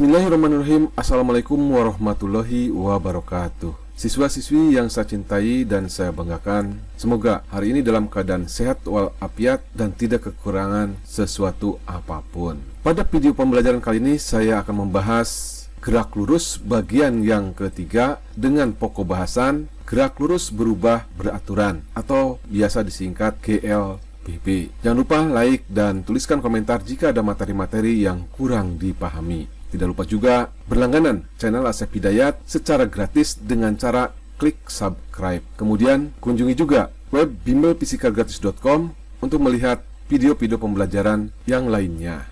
Bismillahirrahmanirrahim. Assalamualaikum warahmatullahi wabarakatuh. Siswa-siswi yang saya cintai dan saya banggakan, semoga hari ini dalam keadaan sehat walafiat dan tidak kekurangan sesuatu apapun. Pada video pembelajaran kali ini saya akan membahas gerak lurus bagian yang ketiga dengan pokok bahasan gerak lurus berubah beraturan atau biasa disingkat GLBB. Jangan lupa like dan tuliskan komentar jika ada materi-materi yang kurang dipahami. Tidak lupa juga berlangganan channel Asep Hidayat secara gratis dengan cara klik subscribe. Kemudian kunjungi juga web bimbelfisikagratis.com untuk melihat video-video pembelajaran yang lainnya.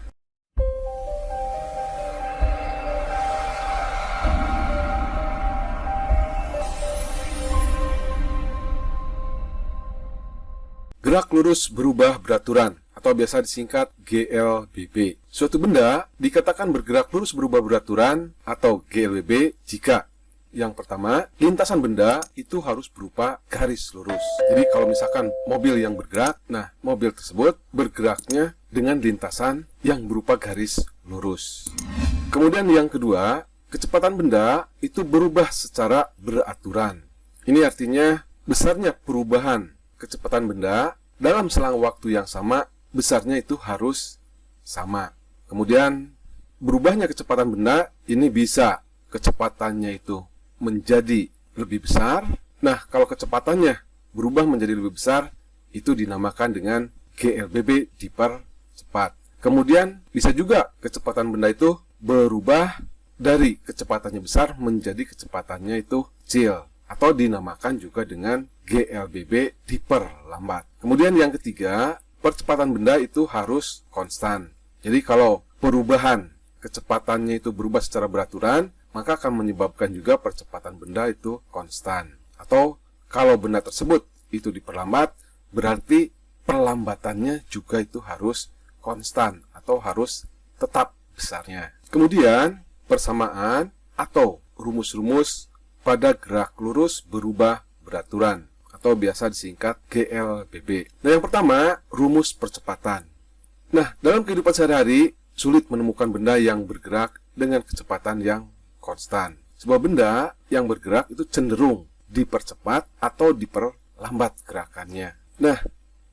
Gerak lurus berubah beraturan atau biasa disingkat GLBB. Suatu benda dikatakan bergerak lurus berubah beraturan atau GLBB jika yang pertama, lintasan benda itu harus berupa garis lurus. Jadi kalau misalkan mobil yang bergerak, nah mobil tersebut bergeraknya dengan lintasan yang berupa garis lurus. Kemudian yang kedua, kecepatan benda itu berubah secara beraturan. Ini artinya besarnya perubahan kecepatan benda dalam selang waktu yang sama, besarnya itu harus sama. Kemudian berubahnya kecepatan benda ini bisa kecepatannya itu menjadi lebih besar. Nah, kalau kecepatannya berubah menjadi lebih besar, itu dinamakan dengan GLBB dipercepat. Kemudian bisa juga kecepatan benda itu berubah dari kecepatannya besar menjadi kecepatannya itu kecil, atau dinamakan juga dengan GLBB diperlambat. Kemudian yang ketiga, percepatan benda itu harus konstan. Jadi kalau perubahan kecepatannya itu berubah secara beraturan, maka akan menyebabkan juga percepatan benda itu konstan. Atau kalau benda tersebut itu diperlambat, berarti perlambatannya juga itu harus konstan atau harus tetap besarnya. Kemudian persamaan atau rumus-rumus pada gerak lurus berubah beraturan atau biasa disingkat GLBB. Nah, yang pertama, rumus percepatan. Nah, dalam kehidupan sehari-hari, sulit menemukan benda yang bergerak dengan kecepatan yang konstan. Sebuah benda yang bergerak itu cenderung dipercepat atau diperlambat gerakannya. Nah,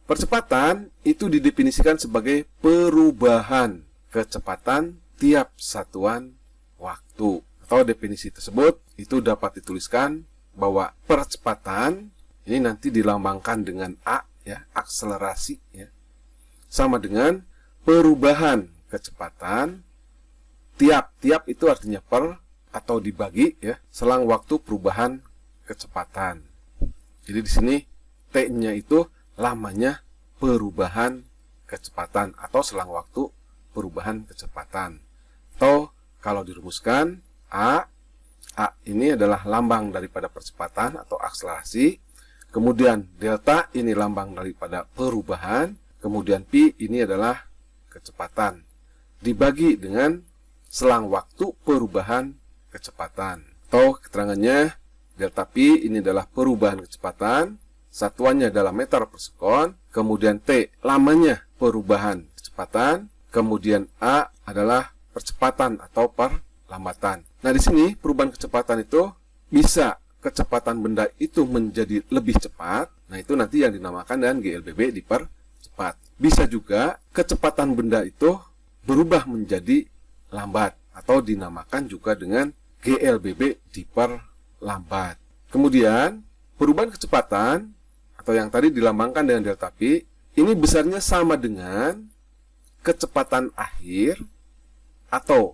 percepatan itu didefinisikan sebagai perubahan kecepatan tiap satuan waktu. Atau definisi tersebut itu dapat dituliskan bahwa percepatan ini nanti dilambangkan dengan A, ya, akselerasi, ya, sama dengan perubahan kecepatan tiap itu artinya per atau dibagi, ya, selang waktu perubahan kecepatan. Jadi di sini T-nya itu lamanya perubahan kecepatan atau selang waktu perubahan kecepatan. Atau kalau dirumuskan A ini adalah lambang daripada percepatan atau akselerasi. Kemudian delta ini lambang daripada perubahan. Kemudian P ini adalah kecepatan. Dibagi dengan selang waktu perubahan kecepatan. Atau keterangannya, delta P ini adalah perubahan kecepatan. Satuannya adalah meter per sekon. Kemudian T lamanya perubahan kecepatan. Kemudian A adalah percepatan atau perlambatan. Nah, di sini perubahan kecepatan itu bisa kecepatan benda itu menjadi lebih cepat. Nah, itu nanti yang dinamakan dengan GLBB dipercepat. Bisa juga kecepatan benda itu berubah menjadi lambat atau dinamakan juga dengan GLBB diperlambat. Kemudian, perubahan kecepatan atau yang tadi dilambangkan dengan delta P, ini besarnya sama dengan kecepatan akhir atau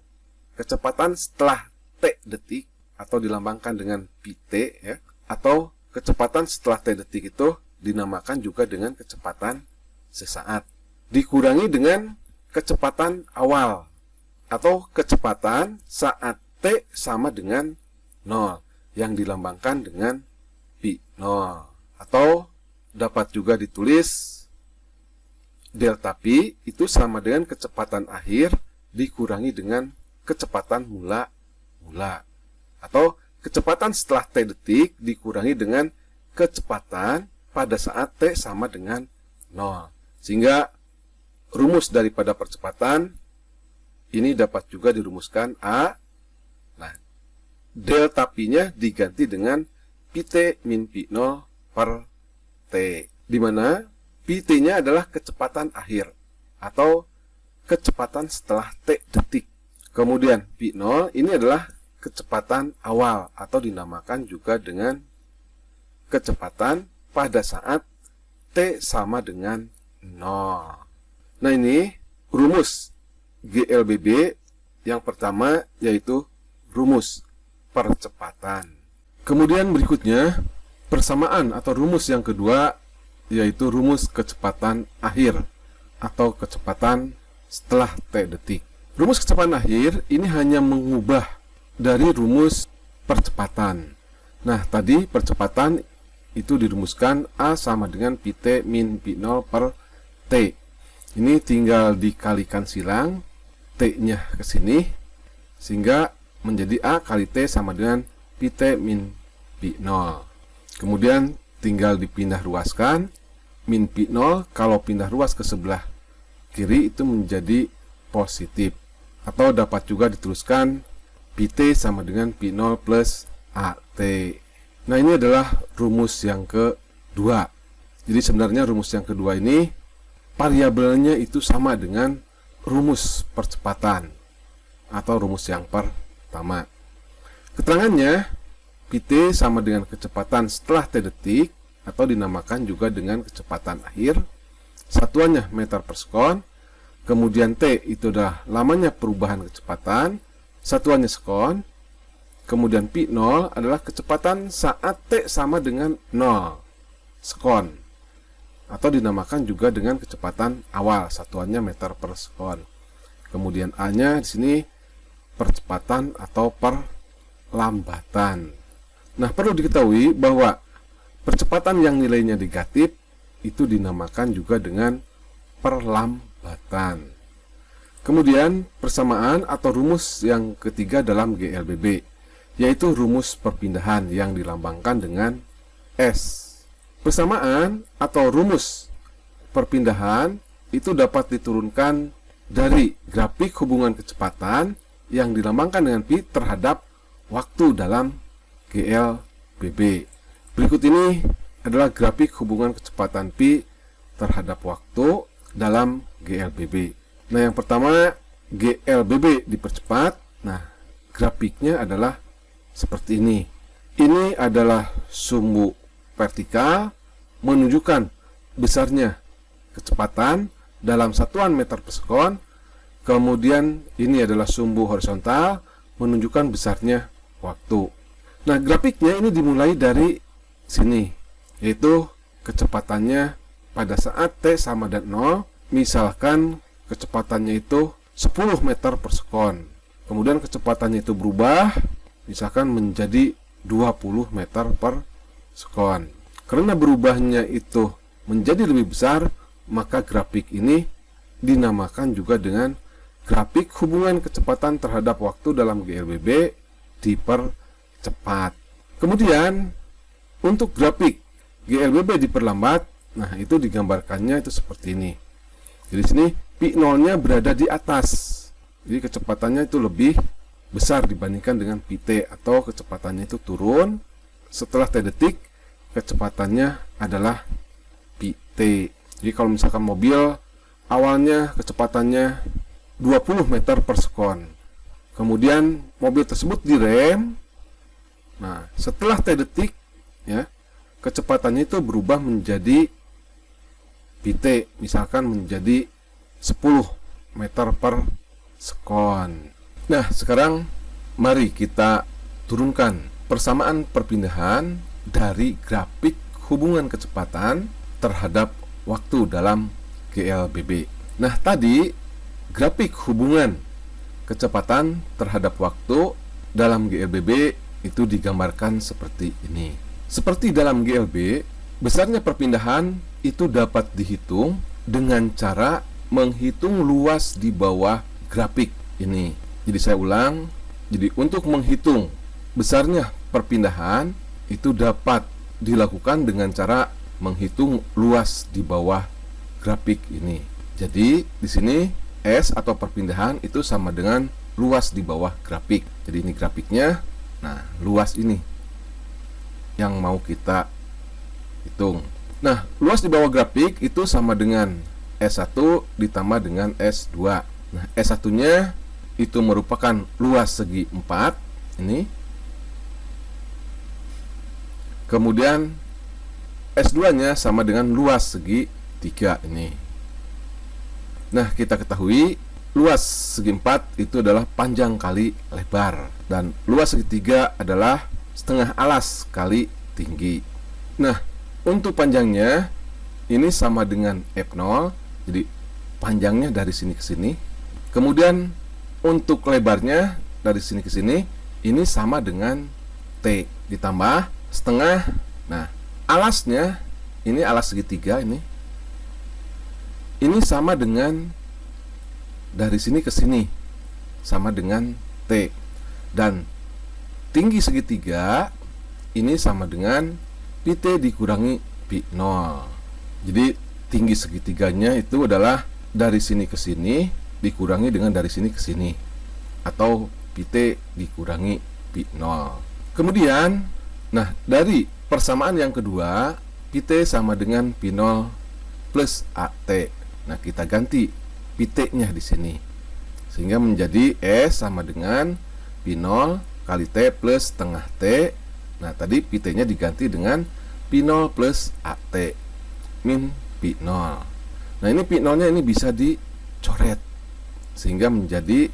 kecepatan setelah T detik atau dilambangkan dengan PT, ya, atau kecepatan setelah T detik itu dinamakan juga dengan kecepatan sesaat dikurangi dengan kecepatan awal atau kecepatan saat T sama dengan 0 yang dilambangkan dengan P0, atau dapat juga ditulis delta P itu sama dengan kecepatan akhir dikurangi dengan kecepatan mula, atau kecepatan setelah T detik dikurangi dengan kecepatan pada saat T sama dengan 0. Sehingga rumus daripada percepatan ini dapat juga dirumuskan A. Nah, delta P-nya diganti dengan Pt min P0 per T, di mana Pt-nya adalah kecepatan akhir atau kecepatan setelah T detik. Kemudian P0 ini adalah kecepatan awal atau dinamakan juga dengan kecepatan pada saat T sama dengan 0. Nah, ini rumus GLBB yang pertama, yaitu rumus percepatan. Kemudian berikutnya persamaan atau rumus yang kedua, yaitu rumus kecepatan akhir atau kecepatan setelah T detik. Rumus kecepatan akhir ini hanya mengubah dari rumus percepatan. Nah, tadi percepatan itu dirumuskan A sama dengan Pt min P0 per T. Ini tinggal dikalikan silang, T-nya ke sini, sehingga menjadi A kali T sama dengan Pt min P0. Kemudian tinggal dipindah ruaskan, min P0 kalau pindah ruas ke sebelah kiri itu menjadi positif. Atau dapat juga dituliskan Pt sama dengan P0 plus AT. Nah, ini adalah rumus yang kedua. Jadi sebenarnya rumus yang kedua ini variabelnya itu sama dengan rumus percepatan atau rumus yang pertama. Keterangannya, Pt sama dengan kecepatan setelah T detik atau dinamakan juga dengan kecepatan akhir. Satuannya meter per sekon. Kemudian T itu adalah lamanya perubahan kecepatan, satuannya sekon. Kemudian P0 adalah kecepatan saat T sama dengan 0 sekon, atau dinamakan juga dengan kecepatan awal, satuannya meter per sekon. Kemudian A-nya di sini percepatan atau perlambatan. Nah, perlu diketahui bahwa percepatan yang nilainya negatif itu dinamakan juga dengan perlambatan. Kemudian persamaan atau rumus yang ketiga dalam GLBB, yaitu rumus perpindahan yang dilambangkan dengan S. Persamaan atau rumus perpindahan itu dapat diturunkan dari grafik hubungan kecepatan yang dilambangkan dengan Pi terhadap waktu dalam GLBB. Berikut ini adalah grafik hubungan kecepatan Pi terhadap waktu dalam GLBB. Nah, yang pertama GLBB dipercepat. Nah, grafiknya adalah seperti ini. Ini adalah sumbu vertikal menunjukkan besarnya kecepatan dalam satuan meter per sekon. Kemudian ini adalah sumbu horizontal menunjukkan besarnya waktu. Nah, grafiknya ini dimulai dari sini, yaitu kecepatannya pada saat T sama dengan 0, misalkan kecepatannya itu 10 meter per sekon. Kemudian kecepatannya itu berubah, misalkan menjadi 20 meter per sekon. Karena berubahnya itu menjadi lebih besar, maka grafik ini dinamakan juga dengan grafik hubungan kecepatan terhadap waktu dalam GLBB dipercepat. Kemudian untuk grafik GLBB diperlambat, nah itu digambarkannya itu seperti ini. Jadi sini P0-nya berada di atas. Jadi kecepatannya itu lebih besar dibandingkan dengan Pt, atau kecepatannya itu turun. Setelah T detik, kecepatannya adalah Pt. Jadi kalau misalkan mobil awalnya kecepatannya 20 meter per sekon. Kemudian mobil tersebut direm. Nah, setelah T detik ya, kecepatannya itu berubah menjadi Pt, misalkan menjadi 10 meter per sekon. Nah, sekarang mari kita turunkan persamaan perpindahan dari grafik hubungan kecepatan terhadap waktu dalam GLBB. Nah, tadi grafik hubungan kecepatan terhadap waktu dalam GLBB itu digambarkan seperti ini. Seperti dalam GLB, besarnya perpindahan itu dapat dihitung dengan cara menghitung luas di bawah grafik ini. Jadi saya ulang, jadi untuk menghitung besarnya perpindahan itu dapat dilakukan dengan cara menghitung luas di bawah grafik ini. Jadi di sini S atau perpindahan itu sama dengan luas di bawah grafik. Jadi ini grafiknya. Nah, luas ini yang mau kita hitung. Nah, luas di bawah grafik itu sama dengan S1 ditambah dengan S2. Nah, S1-nya itu merupakan luas segi 4 ini. Kemudian S2-nya sama dengan luas segi 3 ini. Nah, kita ketahui luas segi 4 itu adalah panjang kali lebar, dan luas segi 3 adalah setengah alas kali tinggi. Nah, untuk panjangnya ini sama dengan F0, jadi panjangnya dari sini ke sini. Kemudian untuk lebarnya dari sini ke sini ini sama dengan T ditambah setengah. Nah, alasnya ini alas segitiga ini sama dengan dari sini ke sini sama dengan T, dan tinggi segitiga ini sama dengan PT dikurangi P0. Jadi tinggi segitiganya itu adalah dari sini ke sini dikurangi dengan dari sini ke sini, atau PT dikurangi P0. Kemudian, nah, dari persamaan yang kedua, PT sama dengan P0 plus AT. Nah, kita ganti PT-nya di sini, sehingga menjadi S sama dengan P0 kali T plus setengah T. Nah, tadi PT-nya diganti dengan P0 plus AT min P0. Nah, ini P0-nya ini bisa dicoret, sehingga menjadi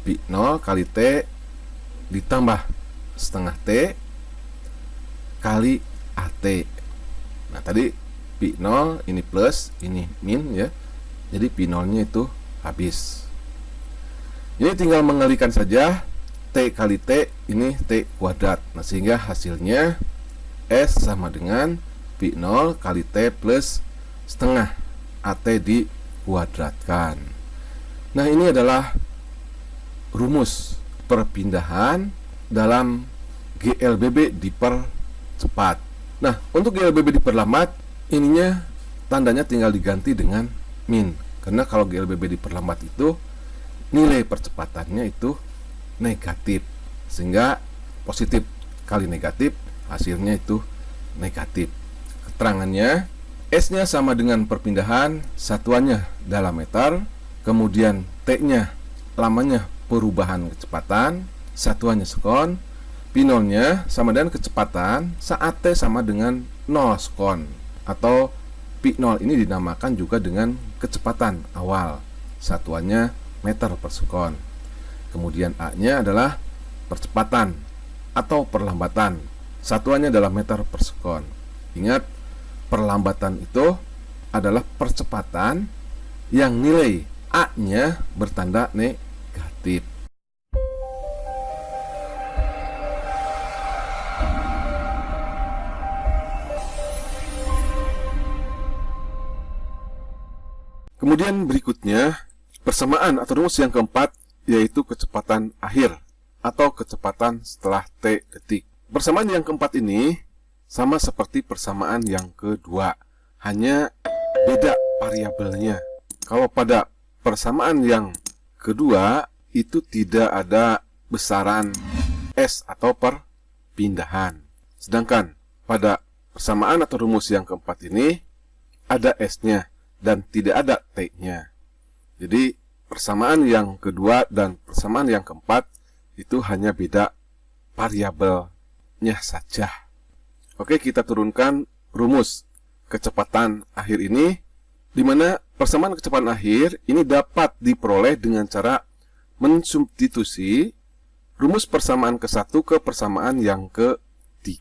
P0 kali T ditambah setengah T kali AT. Nah, tadi P0 ini plus, ini min ya. Jadi P0-nya itu habis. Ini tinggal mengalikan saja. T kali T ini T kuadrat. Nah, sehingga hasilnya S sama dengan P0 kali T plus setengah AT dikuadratkan. Nah, ini adalah rumus perpindahan dalam GLBB dipercepat. Nah, untuk GLBB diperlambat, ininya tandanya tinggal diganti dengan min, karena kalau GLBB diperlambat itu nilai percepatannya itu negatif, sehingga positif kali negatif hasilnya itu negatif. Keterangannya, S-nya sama dengan perpindahan, satuannya dalam meter, kemudian T-nya lamanya perubahan kecepatan, satuannya sekon, P0-nya sama dengan kecepatan saat T sama dengan 0 sekon, atau P0 ini dinamakan juga dengan kecepatan awal, satuannya meter per sekon. Kemudian A-nya adalah percepatan atau perlambatan, satuannya adalah meter per sekon. Ingat, perlambatan itu adalah percepatan yang nilai A-nya bertanda negatif. Kemudian berikutnya, persamaan atau rumus yang keempat, yaitu kecepatan akhir atau kecepatan setelah T detik. Persamaan yang keempat ini sama seperti persamaan yang kedua, hanya beda variabelnya. Kalau pada persamaan yang kedua itu tidak ada besaran S atau perpindahan. Sedangkan pada persamaan atau rumus yang keempat ini ada S-nya dan tidak ada T-nya. Jadi persamaan yang kedua dan persamaan yang keempat itu hanya beda variabelnya saja. Oke, kita turunkan rumus kecepatan akhir ini, di mana persamaan kecepatan akhir ini dapat diperoleh dengan cara mensubstitusi rumus persamaan ke-1 ke persamaan yang ke-3.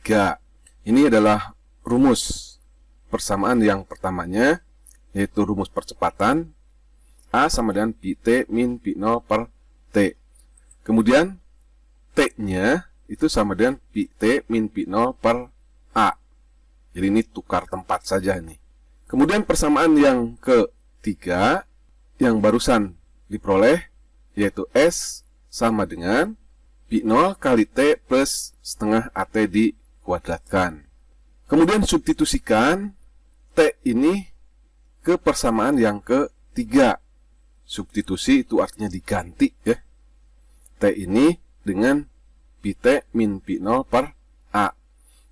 Ini adalah rumus persamaan yang pertamanya, yaitu rumus percepatan A sama dengan Pt min P0 per T. Kemudian T-nya itu sama dengan Pt min P0 per A. Jadi ini tukar tempat saja ini. Kemudian persamaan yang ketiga yang barusan diperoleh, yaitu S sama dengan P0 kali T plus setengah AT dikuadratkan. Kemudian substitusikan T ini ke persamaan yang ketiga. substitusi itu artinya diganti ya. T ini dengan Pt min P0 per A.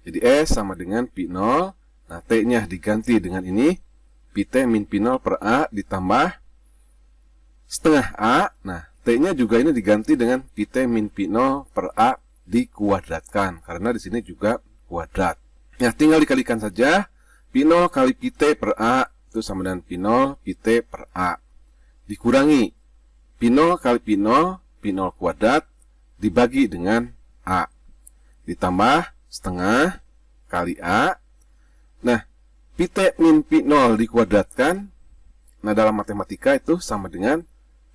Jadi S sama dengan P0. Nah, T-nya diganti dengan ini. Pt min P0 per A ditambah setengah A. Nah, T-nya juga ini diganti dengan Pt min P0 per A dikuadratkan. Karena di sini juga kuadrat. Nah, tinggal dikalikan saja. P0 kali Pt per A itu sama dengan P0 Pt per A. Dikurangi P0 kali P0, P0 kuadrat dibagi dengan A. Ditambah setengah kali A. Nah, Pt min P0 dikuadratkan. Nah, dalam matematika itu sama dengan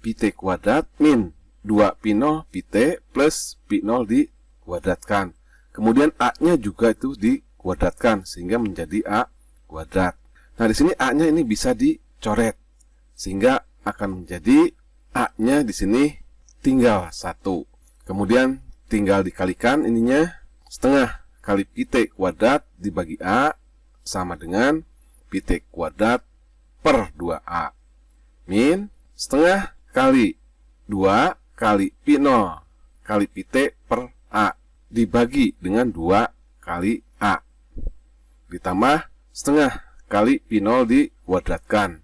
Pt kuadrat min 2P0 Pt plus P0 dikuadratkan. Kemudian A-nya juga itu dikuadratkan sehingga menjadi A kuadrat. Nah, di sini A-nya ini bisa dicoret sehingga akan menjadi A-nya di sini tinggal 1. Kemudian tinggal dikalikan ininya, setengah kali Pt kuadrat dibagi A sama dengan Pt kuadrat per 2A. Min setengah kali 2 kali P0 kali Pt per A dibagi dengan 2 kali A. Ditambah setengah kali P0 dikuadratkan.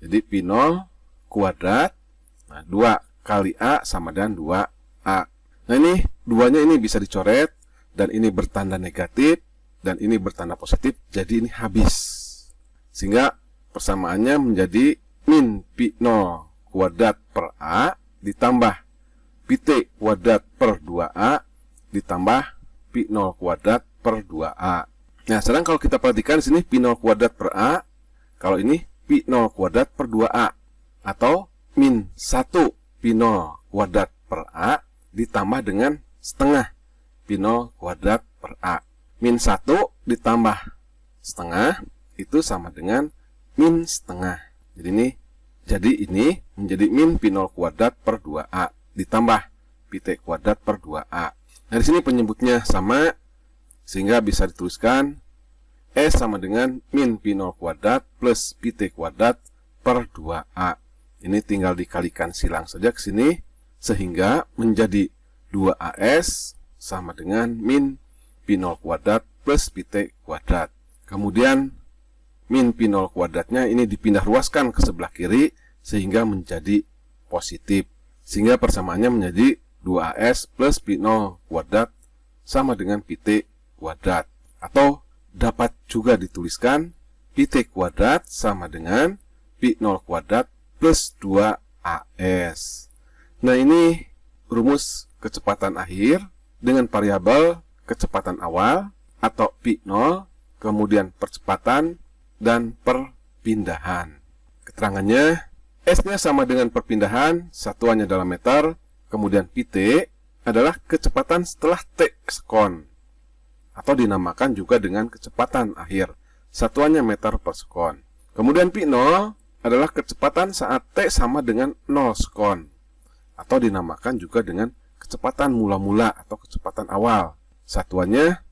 Jadi P0 kuadrat, nah 2 kali A sama dengan 2A. Nah, ini duanya ini bisa dicoret, dan ini bertanda negatif, dan ini bertanda positif, jadi ini habis. Sehingga persamaannya menjadi min P0 kuadrat per A ditambah Pt kuadrat per 2A ditambah P0 kuadrat per 2A. Nah, sedang kalau kita perhatikan di sini P0 kuadrat per A, kalau ini P0 kuadrat per 2A, atau min 1 P0 kuadrat per A ditambah dengan setengah P0 kuadrat per A. Min 1 ditambah setengah itu sama dengan min setengah. Jadi ini menjadi min P0 kuadrat per 2A ditambah Pt kuadrat per 2A. Nah, di sini penyebutnya sama sehingga bisa dituliskan S sama dengan min P0 kuadrat plus Pt kuadrat per 2A. Ini tinggal dikalikan silang saja ke sini sehingga menjadi 2AS sama dengan min P0 kuadrat plus Pt kuadrat. Kemudian min P0 kuadratnya ini dipindah ruaskan ke sebelah kiri sehingga menjadi positif. Sehingga persamaannya menjadi 2AS plus P0 kuadrat sama dengan Pt kuadrat. Atau dapat juga dituliskan Pt kuadrat sama dengan P0 kuadrat plus 2AS. Nah, ini rumus kecepatan akhir dengan variabel kecepatan awal atau P0, kemudian percepatan dan perpindahan. Keterangannya, S-nya sama dengan perpindahan, satuannya dalam meter, kemudian Pt adalah kecepatan setelah T sekon, atau dinamakan juga dengan kecepatan akhir, satuannya meter per sekon. Kemudian P0 adalah kecepatan saat T sama dengan 0 sekon, atau dinamakan juga dengan kecepatan mula-mula atau kecepatan awal, satuannya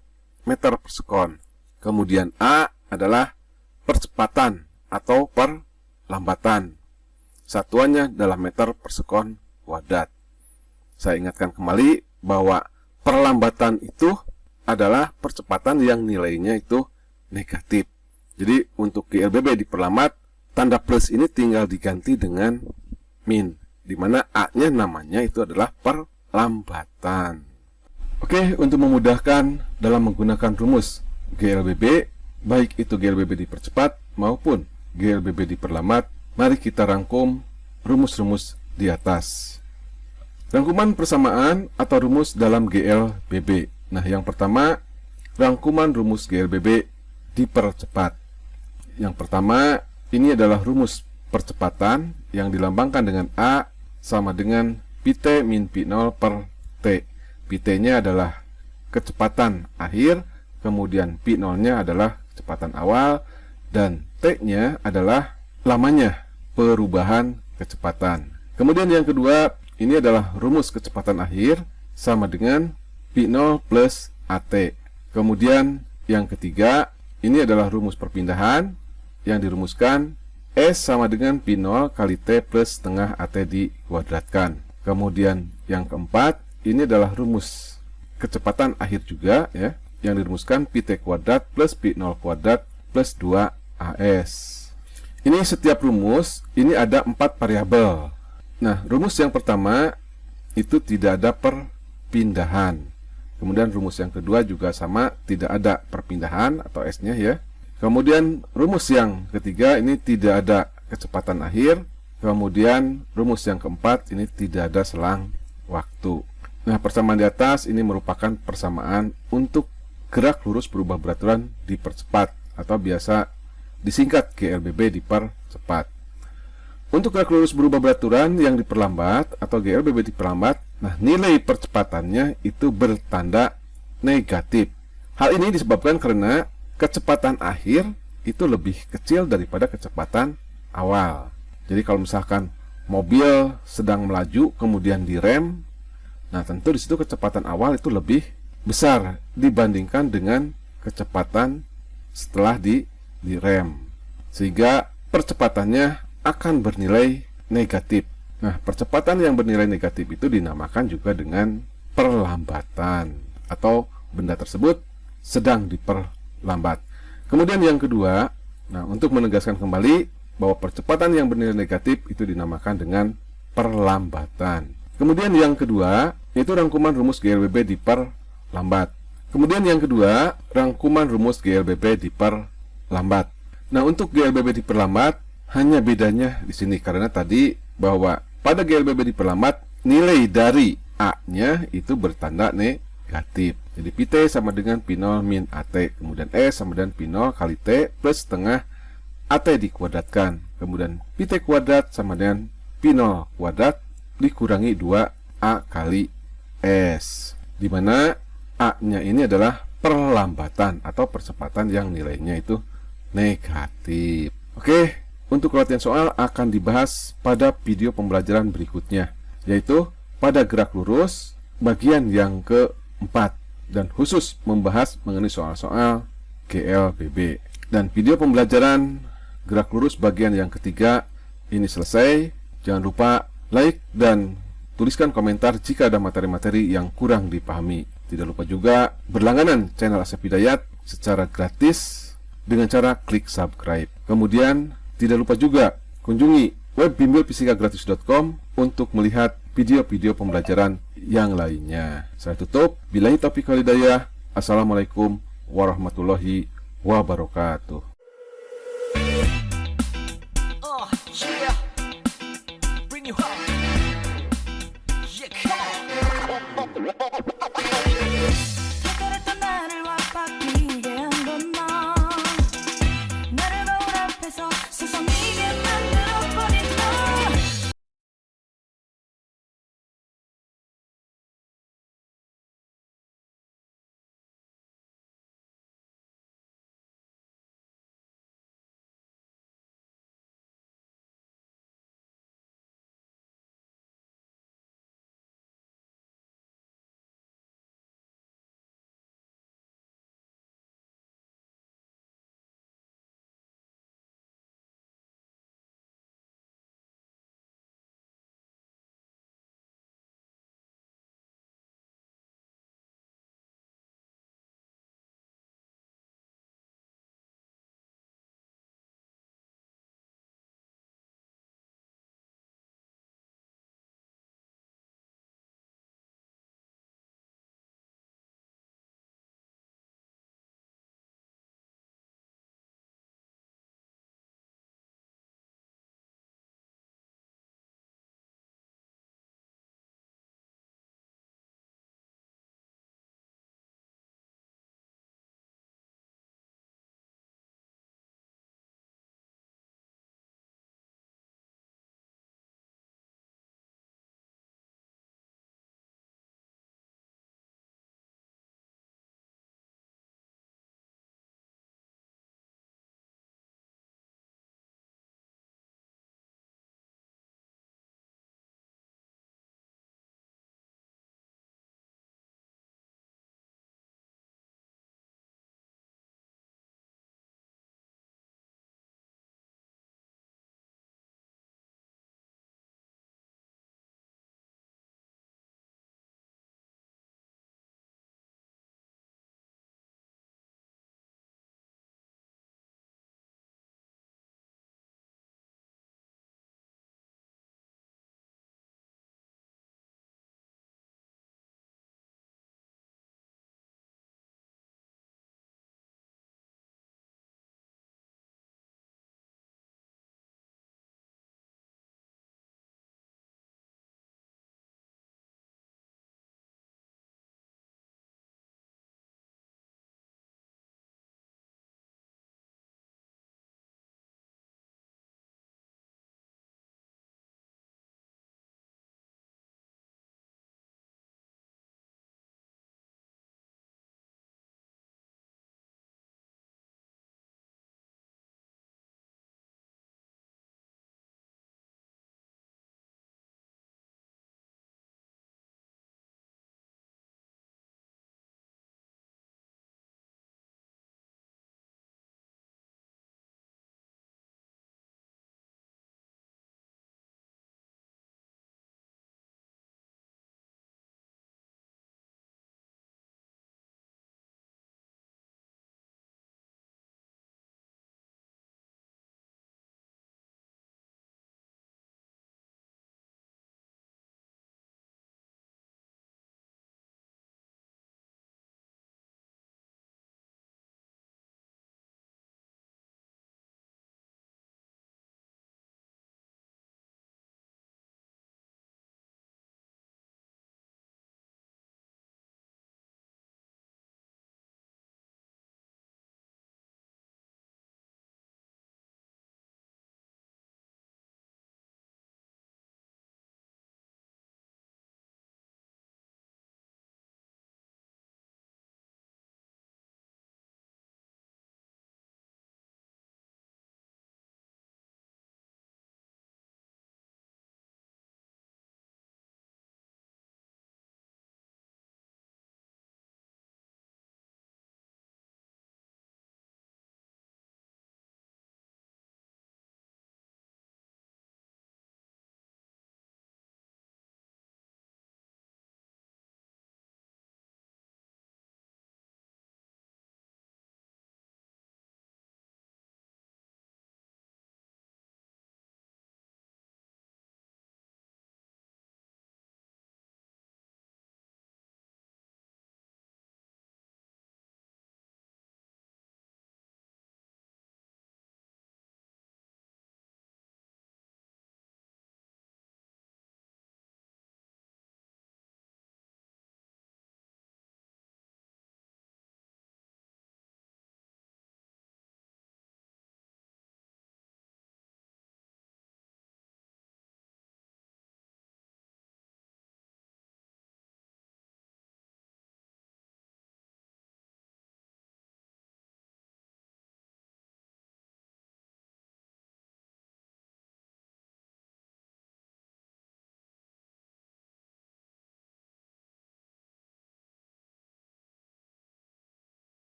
meter per sekon. Kemudian A adalah percepatan atau perlambatan, satuannya dalam meter per sekon kuadrat. Saya ingatkan kembali bahwa perlambatan itu adalah percepatan yang nilainya itu negatif. Jadi untuk GLBB diperlambat, tanda plus ini tinggal diganti dengan min, di mana A-nya namanya itu adalah perlambatan. Oke, untuk memudahkan dalam menggunakan rumus GLBB, baik itu GLBB dipercepat maupun GLBB diperlambat, mari kita rangkum rumus-rumus di atas. Rangkuman persamaan atau rumus dalam GLBB. Nah, yang pertama, rangkuman rumus GLBB dipercepat. Yang pertama, ini adalah rumus percepatan yang dilambangkan dengan A sama dengan Pt min P0 per T. Pt-nya adalah kecepatan akhir, kemudian P0-nya adalah kecepatan awal, dan T-nya adalah lamanya perubahan kecepatan. Kemudian yang kedua, ini adalah rumus kecepatan akhir sama dengan P0 plus AT. Kemudian yang ketiga, ini adalah rumus perpindahan yang dirumuskan S sama dengan pi 0 kali T plus setengah AT dikuadratkan. Kemudian yang keempat, ini adalah rumus kecepatan akhir juga ya, yang dirumuskan pi T kuadrat plus pi 0 kuadrat plus 2 AS. Ini setiap rumus, ini ada 4 variabel. Nah, rumus yang pertama itu tidak ada perpindahan. Kemudian rumus yang kedua juga sama, tidak ada perpindahan atau S-nya ya. Kemudian rumus yang ketiga ini tidak ada kecepatan akhir. Kemudian rumus yang keempat ini tidak ada selang waktu. Nah, persamaan di atas ini merupakan persamaan untuk gerak lurus berubah beraturan dipercepat atau biasa disingkat GLBB dipercepat. Untuk gerak lurus berubah beraturan yang diperlambat atau GLBB diperlambat, nah nilai percepatannya itu bertanda negatif. Hal ini disebabkan karena kecepatan akhir itu lebih kecil daripada kecepatan awal. Jadi kalau misalkan mobil sedang melaju kemudian direm, nah tentu di situ kecepatan awal itu lebih besar dibandingkan dengan kecepatan setelah direm, sehingga percepatannya akan bernilai negatif. Nah, percepatan yang bernilai negatif itu dinamakan juga dengan perlambatan atau benda tersebut sedang diperlambat. Kemudian yang kedua, nah untuk menegaskan kembali bahwa percepatan yang bernilai negatif itu dinamakan dengan perlambatan. Kemudian yang kedua, itu rangkuman rumus GLBB diperlambat. Kemudian yang kedua, rangkuman rumus GLBB diperlambat. Nah, untuk GLBB diperlambat hanya bedanya di sini karena tadi bahwa pada GLBB diperlambat nilai dari A-nya itu bertanda negatif. Jadi pi T sama dengan pi 0 min AT, kemudian S sama dengan pi 0 kali T plus setengah AT dikuadratkan. Kemudian pi T kuadrat sama dengan pi 0 kuadrat dikurangi 2A kali S, di mana A-nya ini adalah perlambatan atau percepatan yang nilainya itu negatif. Oke. Untuk latihan soal akan dibahas pada video pembelajaran berikutnya, yaitu pada gerak lurus bagian yang keempat, dan khusus membahas mengenai soal-soal GLBB. Dan video pembelajaran gerak lurus bagian yang ketiga ini selesai. Jangan lupa like dan tuliskan komentar jika ada materi-materi yang kurang dipahami. Tidak lupa juga berlangganan channel Asep Hidayat secara gratis dengan cara klik subscribe. Kemudian tidak lupa juga kunjungi web bimbelfisikagratis.com untuk melihat video-video pembelajaran yang lainnya. Saya tutup. Billahi taufiq wal hidayah. Assalamualaikum warahmatullahi wabarakatuh. Oh, yeah. Bring you home. Yeah, come on.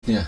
Ya.